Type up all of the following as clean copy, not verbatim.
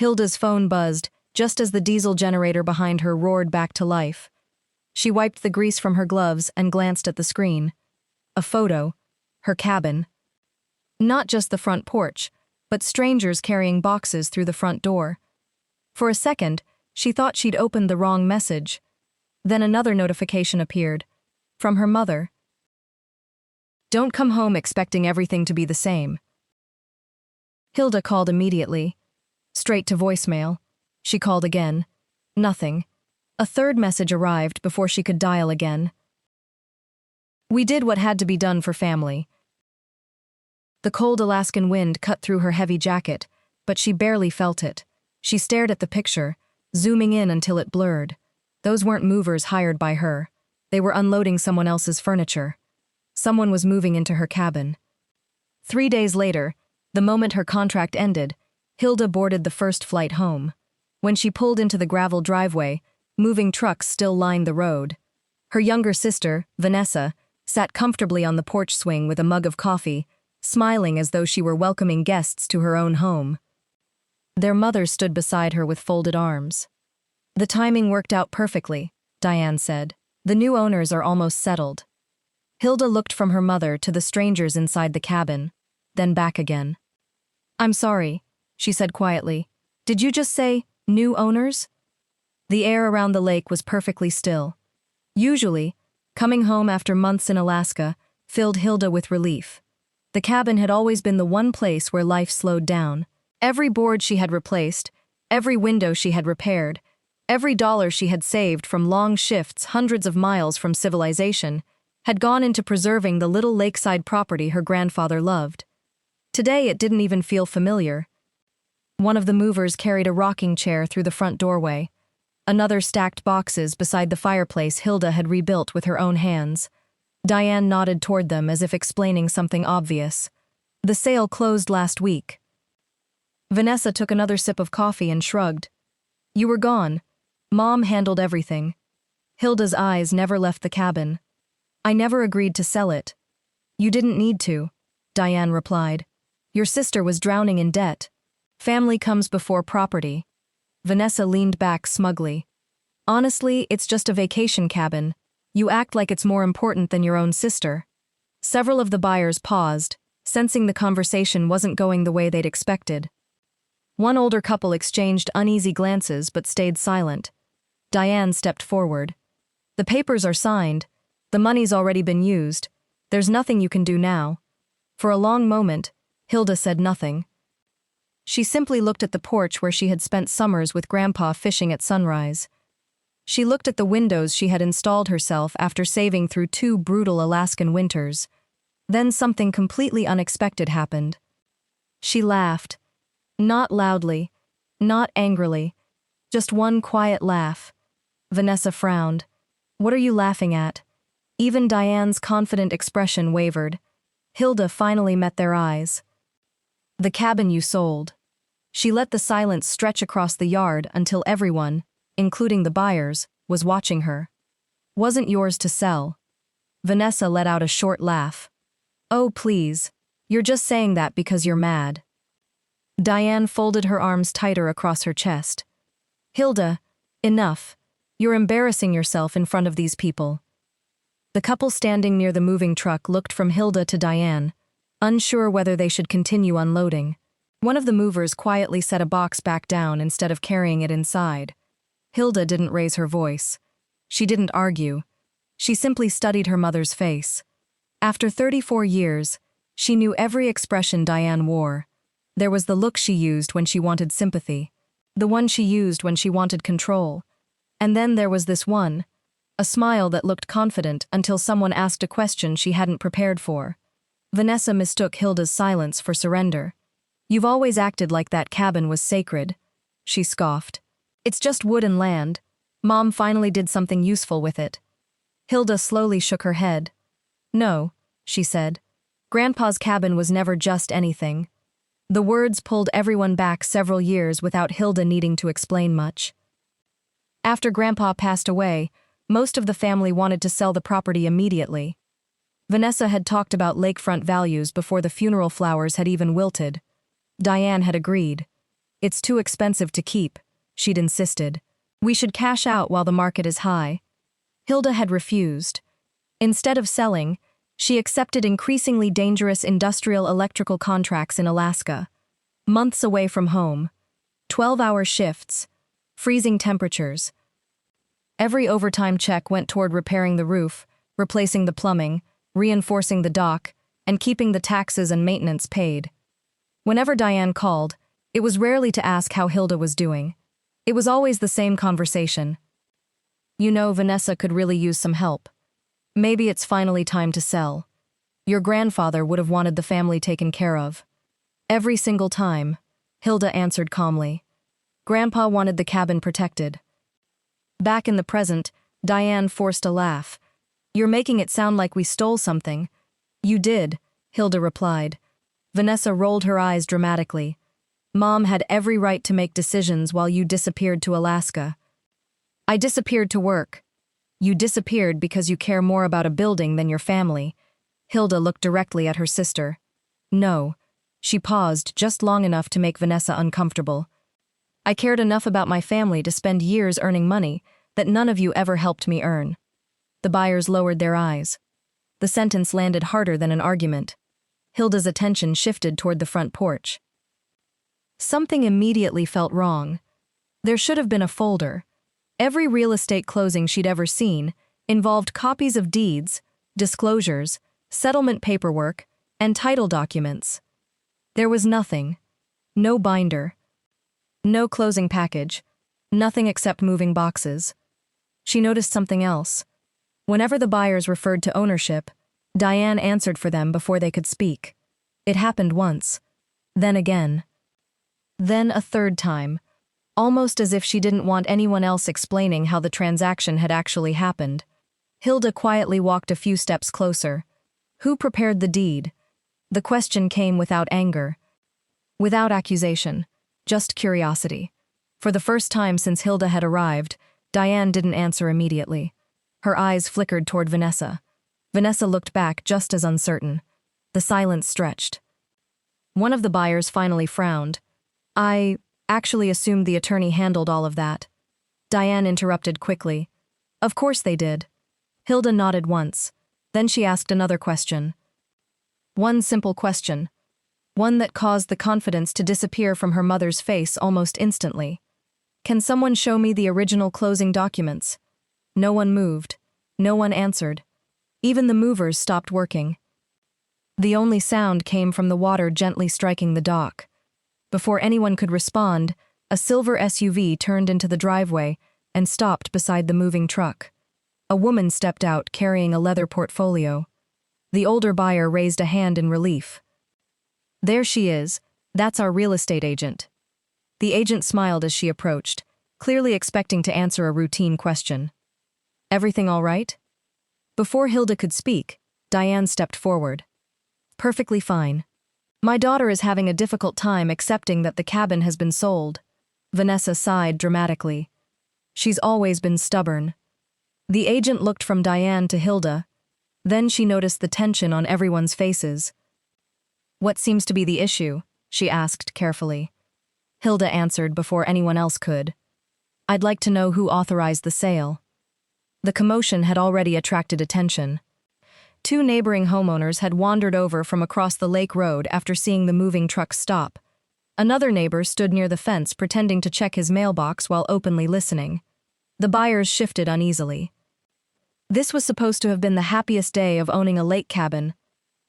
Hilda's phone buzzed, just as the diesel generator behind her roared back to life. She wiped the grease from her gloves and glanced at the screen. A photo. Her cabin. Not just the front porch, but strangers carrying boxes through the front door. For a second, she thought she'd opened the wrong message. Then another notification appeared. From her mother. Don't come home expecting everything to be the same. Hilda called immediately. Straight to voicemail. She called again. Nothing. A third message arrived before she could dial again. We did what had to be done for family. The cold Alaskan wind cut through her heavy jacket, but she barely felt it. She stared at the picture, zooming in until it blurred. Those weren't movers hired by her. They were unloading someone else's furniture. Someone was moving into her cabin. 3 days later, the moment her contract ended, Hilda boarded the first flight home. When she pulled into the gravel driveway, moving trucks still lined the road. Her younger sister, Vanessa, sat comfortably on the porch swing with a mug of coffee, smiling as though she were welcoming guests to her own home. Their mother stood beside her with folded arms. The timing worked out perfectly, Diane said. The new owners are almost settled. Hilda looked from her mother to the strangers inside the cabin, then back again. I'm sorry, she said quietly. Did you just say, new owners? The air around the lake was perfectly still. Usually, coming home after months in Alaska filled Hilda with relief. The cabin had always been the one place where life slowed down. Every board she had replaced, every window she had repaired, every dollar she had saved from long shifts hundreds of miles from civilization had gone into preserving the little lakeside property her grandfather loved. Today it didn't even feel familiar. One of the movers carried a rocking chair through the front doorway. Another stacked boxes beside the fireplace Hilda had rebuilt with her own hands. Diane nodded toward them as if explaining something obvious. The sale closed last week. Vanessa took another sip of coffee and shrugged. You were gone. Mom handled everything. Hilda's eyes never left the cabin. I never agreed to sell it. You didn't need to, Diane replied. Your sister was drowning in debt. Family comes before property. Vanessa leaned back smugly. Honestly, it's just a vacation cabin. You act like it's more important than your own sister. Several of the buyers paused, sensing the conversation wasn't going the way they'd expected. One older couple exchanged uneasy glances but stayed silent. Diane stepped forward. The papers are signed. The money's already been used. There's nothing you can do now. For a long moment, Hilda said nothing. She simply looked at the porch where she had spent summers with Grandpa fishing at sunrise. She looked at the windows she had installed herself after saving through 2 brutal Alaskan winters. Then something completely unexpected happened. She laughed. Not loudly, not angrily, just one quiet laugh. Vanessa frowned. What are you laughing at? Even Diane's confident expression wavered. Hilda finally met their eyes. The cabin you sold. She let the silence stretch across the yard until everyone, including the buyers, was watching her. Wasn't yours to sell. Vanessa let out a short laugh. Oh, please. You're just saying that because you're mad. Diane folded her arms tighter across her chest. Hilda, enough. You're embarrassing yourself in front of these people. The couple standing near the moving truck looked from Hilda to Diane, unsure whether they should continue unloading. One of the movers quietly set a box back down instead of carrying it inside. Hilda didn't raise her voice. She didn't argue. She simply studied her mother's face. After 34 years, she knew every expression Diane wore. There was the look she used when she wanted sympathy, the one she used when she wanted control. And then there was this one, a smile that looked confident until someone asked a question she hadn't prepared for. Vanessa mistook Hilda's silence for surrender. You've always acted like that cabin was sacred, she scoffed. It's just wood and land. Mom finally did something useful with it. Hilda slowly shook her head. No, she said. Grandpa's cabin was never just anything. The words pulled everyone back several years without Hilda needing to explain much. After Grandpa passed away, most of the family wanted to sell the property immediately. Vanessa had talked about lakefront values before the funeral flowers had even wilted. Diane had agreed. It's too expensive to keep, she'd insisted. We should cash out while the market is high. Hilda had refused. Instead of selling, she accepted increasingly dangerous industrial electrical contracts in Alaska. Months away from home. 12-hour shifts. Freezing temperatures. Every overtime check went toward repairing the roof, replacing the plumbing, reinforcing the dock, and keeping the taxes and maintenance paid. Whenever Diane called, it was rarely to ask how Hilda was doing. It was always the same conversation. You know, Vanessa could really use some help. Maybe it's finally time to sell. Your grandfather would have wanted the family taken care of. Every single time, Hilda answered calmly. Grandpa wanted the cabin protected. Back in the present, Diane forced a laugh. You're making it sound like we stole something. You did, Hilda replied. Vanessa rolled her eyes dramatically. Mom had every right to make decisions while you disappeared to Alaska. I disappeared to work. You disappeared because you care more about a building than your family. Hilda looked directly at her sister. No. She paused just long enough to make Vanessa uncomfortable. I cared enough about my family to spend years earning money that none of you ever helped me earn. The buyers lowered their eyes. The sentence landed harder than an argument. Hilda's attention shifted toward the front porch. Something immediately felt wrong. There should have been a folder. Every real estate closing she'd ever seen involved copies of deeds, disclosures, settlement paperwork, and title documents. There was nothing. No binder. No closing package. Nothing except moving boxes. She noticed something else. Whenever the buyers referred to ownership, Diane answered for them before they could speak. It happened once. Then again. Then a third time. Almost as if she didn't want anyone else explaining how the transaction had actually happened. Hilda quietly walked a few steps closer. Who prepared the deed? The question came without anger. Without accusation. Just curiosity. For the first time since Hilda had arrived, Diane didn't answer immediately. Her eyes flickered toward Vanessa. Vanessa looked back just as uncertain. The silence stretched. One of the buyers finally frowned. I actually assumed the attorney handled all of that. Diane interrupted quickly. Of course they did. Hilda nodded once. Then she asked another question. One simple question. One that caused the confidence to disappear from her mother's face almost instantly. Can someone show me the original closing documents? No one moved. No one answered. Even the movers stopped working. The only sound came from the water gently striking the dock. Before anyone could respond, a silver SUV turned into the driveway and stopped beside the moving truck. A woman stepped out carrying a leather portfolio. The older buyer raised a hand in relief. There she is. That's our real estate agent. The agent smiled as she approached, clearly expecting to answer a routine question. Everything all right? Before Hilda could speak, Diane stepped forward. Perfectly fine. My daughter is having a difficult time accepting that the cabin has been sold. Vanessa sighed dramatically. She's always been stubborn. The agent looked from Diane to Hilda. Then she noticed the tension on everyone's faces. What seems to be the issue? She asked carefully. Hilda answered before anyone else could. I'd like to know who authorized the sale. The commotion had already attracted attention. Two neighboring homeowners had wandered over from across the lake road after seeing the moving truck stop. Another neighbor stood near the fence pretending to check his mailbox while openly listening. The buyers shifted uneasily. This was supposed to have been the happiest day of owning a lake cabin.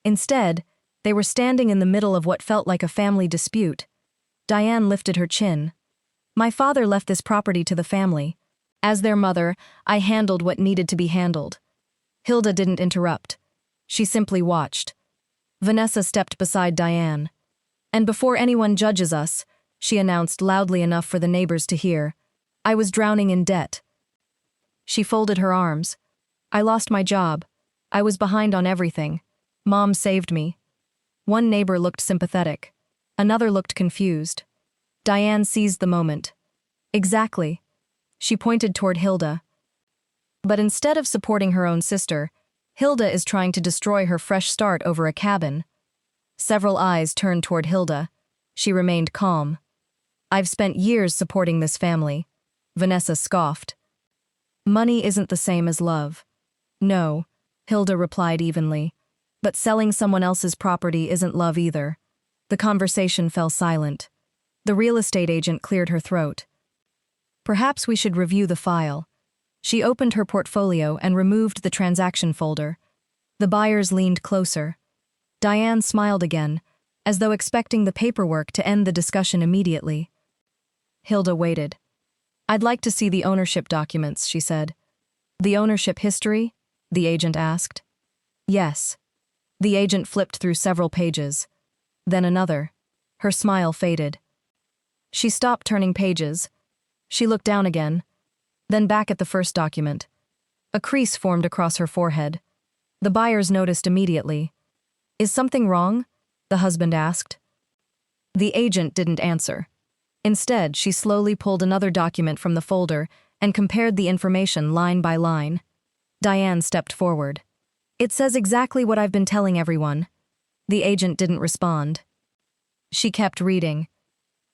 Instead, they were standing in the middle of what felt like a family dispute. Diane lifted her chin. My father left this property to the family. As their mother, I handled what needed to be handled. Hilda didn't interrupt. She simply watched. Vanessa stepped beside Diane. And before anyone judges us, she announced loudly enough for the neighbors to hear, I was drowning in debt. She folded her arms. I lost my job. I was behind on everything. Mom saved me. One neighbor looked sympathetic. Another looked confused. Diane seized the moment. Exactly. She pointed toward Hilda. But instead of supporting her own sister, Hilda is trying to destroy her fresh start over a cabin. Several eyes turned toward Hilda. She remained calm. I've spent years supporting this family. Vanessa scoffed. Money isn't the same as love. No, Hilda replied evenly. But selling someone else's property isn't love either. The conversation fell silent. The real estate agent cleared her throat. Perhaps we should review the file. She opened her portfolio and removed the transaction folder. The buyers leaned closer. Diane smiled again, as though expecting the paperwork to end the discussion immediately. Hilda waited. I'd like to see the ownership documents, she said. The ownership history? The agent asked. Yes. The agent flipped through several pages. Then another. Her smile faded. She stopped turning pages. She looked down again, then back at the first document. A crease formed across her forehead. The buyers noticed immediately. Is something wrong? The husband asked. The agent didn't answer. Instead, she slowly pulled another document from the folder and compared the information line by line. Diane stepped forward. It says exactly what I've been telling everyone. The agent didn't respond. She kept reading.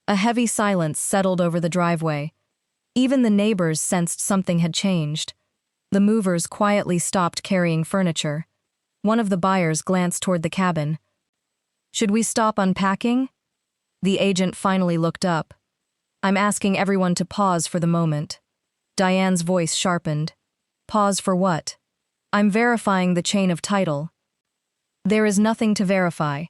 A heavy silence settled over the driveway. Even the neighbors sensed something had changed. The movers quietly stopped carrying furniture. One of the buyers glanced toward the cabin. Should we stop unpacking? The agent finally looked up. I'm asking everyone to pause for the moment. Diane's voice sharpened. Pause for what? I'm verifying the chain of title. There is nothing to verify.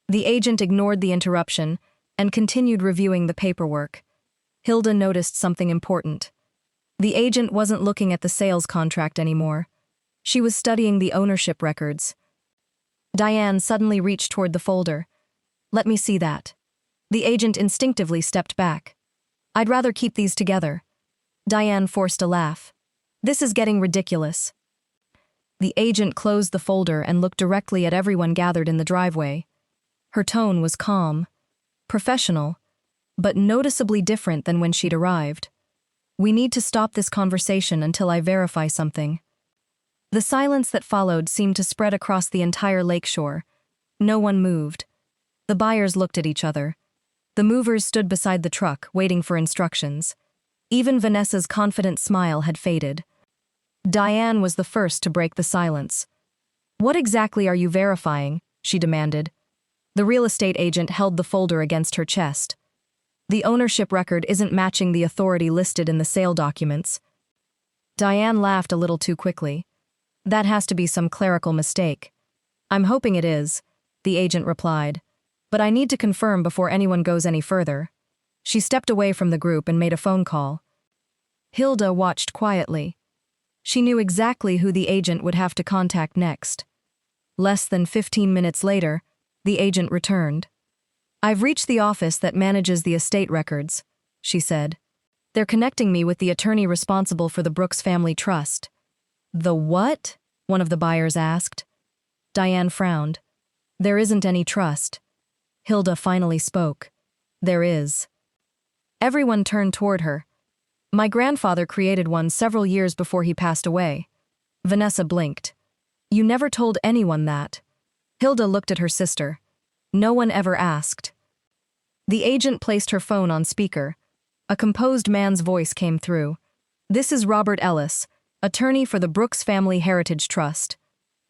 The agent ignored the interruption and continued reviewing the paperwork. Hilda noticed something important. The agent wasn't looking at the sales contract anymore. She was studying the ownership records. Diane suddenly reached toward the folder. Let me see that. The agent instinctively stepped back. I'd rather keep these together. Diane forced a laugh. This is getting ridiculous. The agent closed the folder and looked directly at everyone gathered in the driveway. Her tone was calm, professional, but noticeably different than when she'd arrived. We need to stop this conversation until I verify something. The silence that followed seemed to spread across the entire lakeshore. No one moved. The buyers looked at each other. The movers stood beside the truck, waiting for instructions. Even Vanessa's confident smile had faded. Diane was the first to break the silence. What exactly are you verifying? She demanded. The real estate agent held the folder against her chest. The ownership record isn't matching the authority listed in the sale documents. Diane laughed a little too quickly. That has to be some clerical mistake. I'm hoping it is, the agent replied. But I need to confirm before anyone goes any further. She stepped away from the group and made a phone call. Hilda watched quietly. She knew exactly who the agent would have to contact next. Less than 15 minutes later, the agent returned. I've reached the office that manages the estate records, she said. They're connecting me with the attorney responsible for the Brooks Family Trust. The what? One of the buyers asked. Diane frowned. There isn't any trust. Hilda finally spoke. There is. Everyone turned toward her. My grandfather created one several years before he passed away. Vanessa blinked. You never told anyone that. Hilda looked at her sister. No one ever asked. The agent placed her phone on speaker. A composed man's voice came through. This is Robert Ellis, attorney for the Brooks Family Heritage Trust.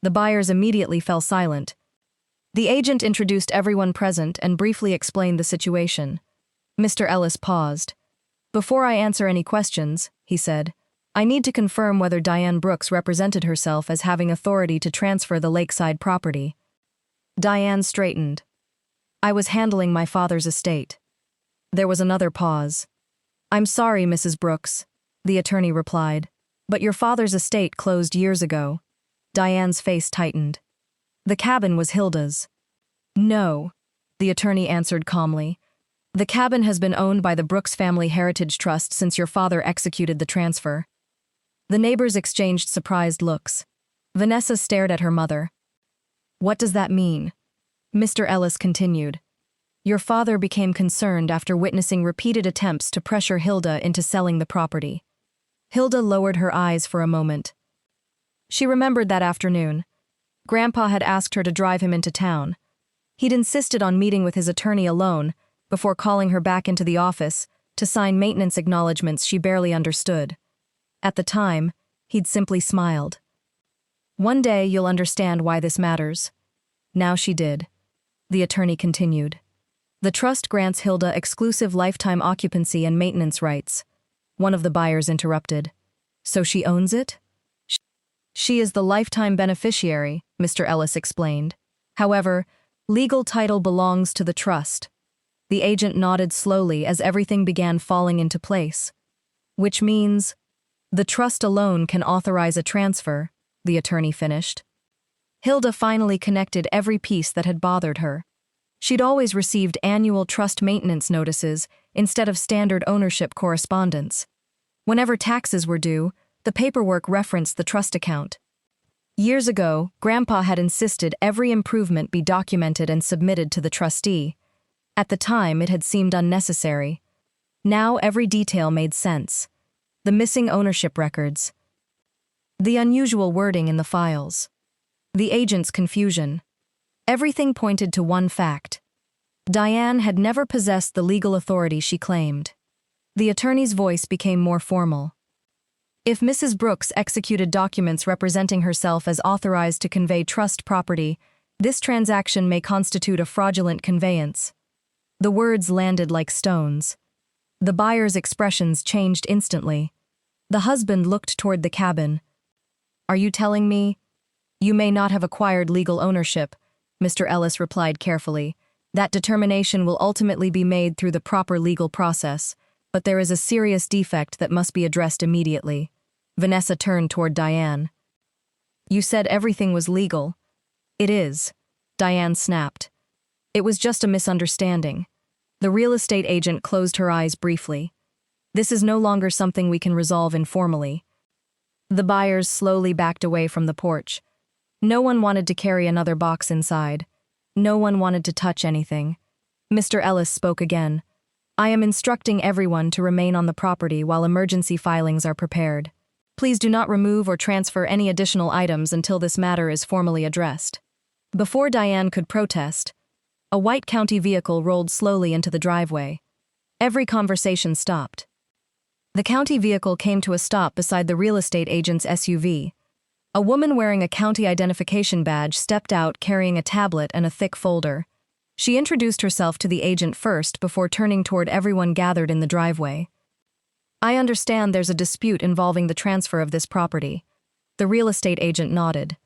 The buyers immediately fell silent. The agent introduced everyone present and briefly explained the situation. Mr. Ellis paused. Before I answer any questions, he said, I need to confirm whether Diane Brooks represented herself as having authority to transfer the lakeside property. Diane straightened. I was handling my father's estate. There was another pause. I'm sorry, Mrs. Brooks, the attorney replied, but your father's estate closed years ago. Diane's face tightened. The cabin was Hilda's. No, the attorney answered calmly. The cabin has been owned by the Brooks Family Heritage Trust since your father executed the transfer. The neighbors exchanged surprised looks. Vanessa stared at her mother. What does that mean? Mr. Ellis continued. Your father became concerned after witnessing repeated attempts to pressure Hilda into selling the property. Hilda lowered her eyes for a moment. She remembered that afternoon. Grandpa had asked her to drive him into town. He'd insisted on meeting with his attorney alone, before calling her back into the office to sign maintenance acknowledgments she barely understood. At the time, he'd simply smiled. One day you'll understand why this matters. Now she did. The attorney continued. The trust grants Hilda exclusive lifetime occupancy and maintenance rights. One of the buyers interrupted. So she owns it? She is the lifetime beneficiary, Mr. Ellis explained. However, legal title belongs to the trust. The agent nodded slowly as everything began falling into place. Which means, the trust alone can authorize a transfer, the attorney finished. Hilda finally connected every piece that had bothered her. She'd always received annual trust maintenance notices instead of standard ownership correspondence. Whenever taxes were due, the paperwork referenced the trust account. Years ago, Grandpa had insisted every improvement be documented and submitted to the trustee. At the time, it had seemed unnecessary. Now every detail made sense. The missing ownership records. The unusual wording in the files. The agent's confusion. Everything pointed to one fact. Diane had never possessed the legal authority she claimed. The attorney's voice became more formal. If Mrs. Brooks executed documents representing herself as authorized to convey trust property, this transaction may constitute a fraudulent conveyance. The words landed like stones. The buyer's expressions changed instantly. The husband looked toward the cabin. Are you telling me? You may not have acquired legal ownership, Mr. Ellis replied carefully. That determination will ultimately be made through the proper legal process, but there is a serious defect that must be addressed immediately. Vanessa turned toward Diane. You said everything was legal. It is, Diane snapped. It was just a misunderstanding. The real estate agent closed her eyes briefly. This is no longer something we can resolve informally. The buyers slowly backed away from the porch. No one wanted to carry another box inside. No one wanted to touch anything. Mr. Ellis spoke again. I am instructing everyone to remain on the property while emergency filings are prepared. Please do not remove or transfer any additional items until this matter is formally addressed. Before Diane could protest, a white county vehicle rolled slowly into the driveway. Every conversation stopped. The county vehicle came to a stop beside the real estate agent's SUV. A woman wearing a county identification badge stepped out carrying a tablet and a thick folder. She introduced herself to the agent first before turning toward everyone gathered in the driveway. I understand there's a dispute involving the transfer of this property. The real estate agent nodded.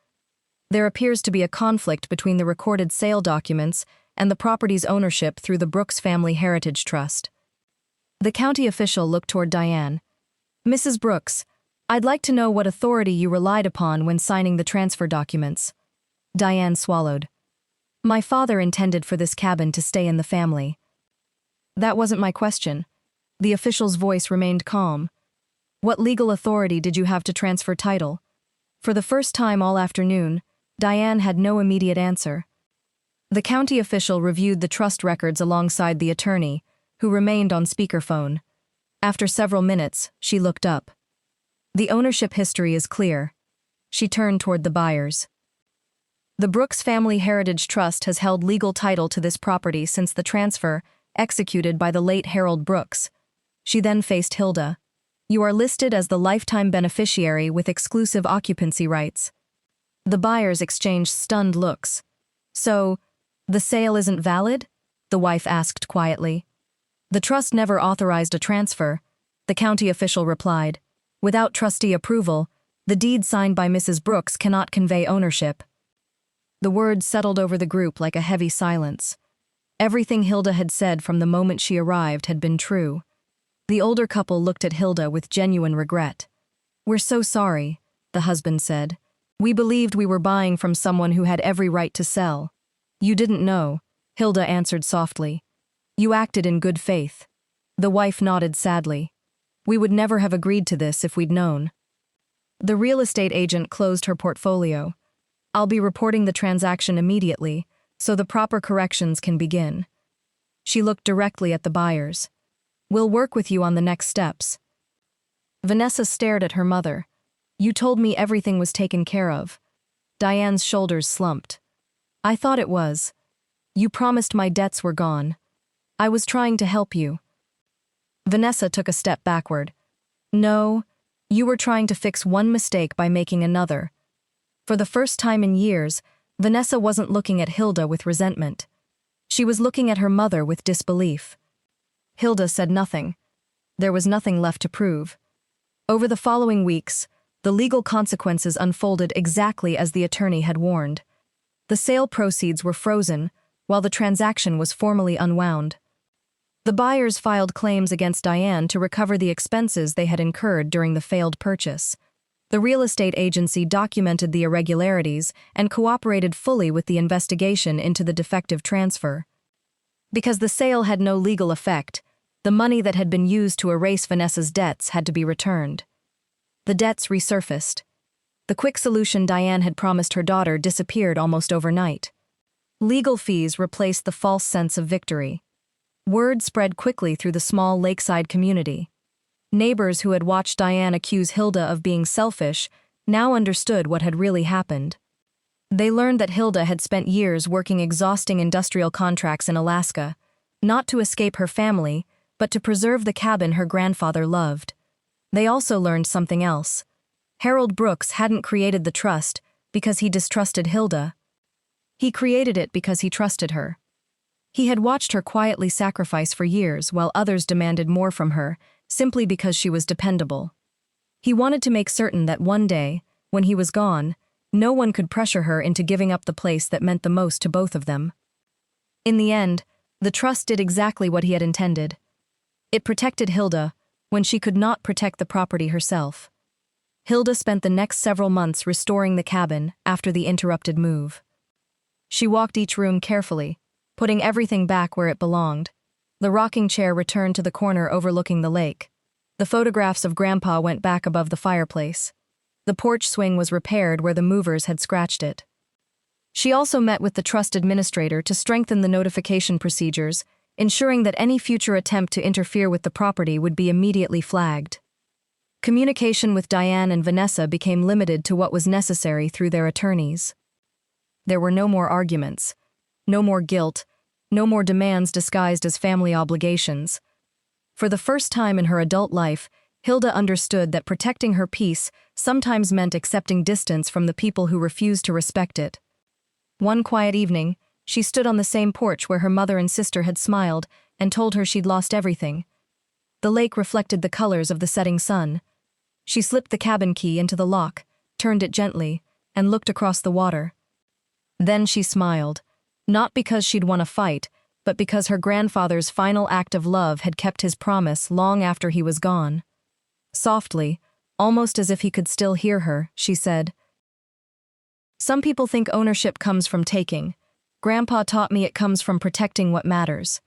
There appears to be a conflict between the recorded sale documents and the property's ownership through the Brooks Family Heritage Trust. The county official looked toward Diane. Mrs. Brooks, I'd like to know what authority you relied upon when signing the transfer documents. Diane swallowed. My father intended for this cabin to stay in the family. That wasn't my question. The official's voice remained calm. What legal authority did you have to transfer title? For the first time all afternoon, Diane had no immediate answer. The county official reviewed the trust records alongside the attorney, who remained on speakerphone. After several minutes, she looked up. The ownership history is clear. She turned toward the buyers. The Brooks Family Heritage Trust has held legal title to this property since the transfer, executed by the late Harold Brooks. She then faced Hilda. You are listed as the lifetime beneficiary with exclusive occupancy rights. The buyers exchanged stunned looks. So, the sale isn't valid? The wife asked quietly. The trust never authorized a transfer, the county official replied. Without trustee approval, the deed signed by Mrs. Brooks cannot convey ownership. The words settled over the group like a heavy silence. Everything Hilda had said from the moment she arrived had been true. The older couple looked at Hilda with genuine regret. We're so sorry, the husband said. We believed we were buying from someone who had every right to sell. You didn't know, Hilda answered softly. You acted in good faith. The wife nodded sadly. We would never have agreed to this if we'd known. The real estate agent closed her portfolio. I'll be reporting the transaction immediately, so the proper corrections can begin. She looked directly at the buyers. We'll work with you on the next steps. Vanessa stared at her mother. You told me everything was taken care of. Diane's shoulders slumped. I thought it was. You promised my debts were gone. I was trying to help you. Vanessa took a step backward. No, you were trying to fix one mistake by making another. For the first time in years, Vanessa wasn't looking at Hilda with resentment. She was looking at her mother with disbelief. Hilda said nothing. There was nothing left to prove. Over the following weeks, the legal consequences unfolded exactly as the attorney had warned. The sale proceeds were frozen, while the transaction was formally unwound. The buyers filed claims against Diane to recover the expenses they had incurred during the failed purchase. The real estate agency documented the irregularities and cooperated fully with the investigation into the defective transfer. Because the sale had no legal effect, the money that had been used to erase Vanessa's debts had to be returned. The debts resurfaced. The quick solution Diane had promised her daughter disappeared almost overnight. Legal fees replaced the false sense of victory. Word spread quickly through the small lakeside community. Neighbors who had watched Diane accuse Hilda of being selfish now understood what had really happened. They learned that Hilda had spent years working exhausting industrial contracts in Alaska, not to escape her family, but to preserve the cabin her grandfather loved. They also learned something else. Harold Brooks hadn't created the trust because he distrusted Hilda. He created it because he trusted her. He had watched her quietly sacrifice for years while others demanded more from her, simply because she was dependable. He wanted to make certain that one day, when he was gone, no one could pressure her into giving up the place that meant the most to both of them. In the end, the trust did exactly what he had intended. It protected Hilda when she could not protect the property herself. Hilda spent the next several months restoring the cabin after the interrupted move. She walked each room carefully, putting everything back where it belonged. The rocking chair returned to the corner overlooking the lake. The photographs of Grandpa went back above the fireplace. The porch swing was repaired where the movers had scratched it. She also met with the trust administrator to strengthen the notification procedures, ensuring that any future attempt to interfere with the property would be immediately flagged. Communication with Diane and Vanessa became limited to what was necessary through their attorneys. There were no more arguments. No more guilt, no more demands disguised as family obligations. For the first time in her adult life, Hilda understood that protecting her peace sometimes meant accepting distance from the people who refused to respect it. One quiet evening, she stood on the same porch where her mother and sister had smiled and told her she'd lost everything. The lake reflected the colors of the setting sun. She slipped the cabin key into the lock, turned it gently, and looked across the water. Then she smiled. Not because she'd won a fight, but because her grandfather's final act of love had kept his promise long after he was gone. Softly, almost as if he could still hear her, she said, "Some people think ownership comes from taking. Grandpa taught me it comes from protecting what matters."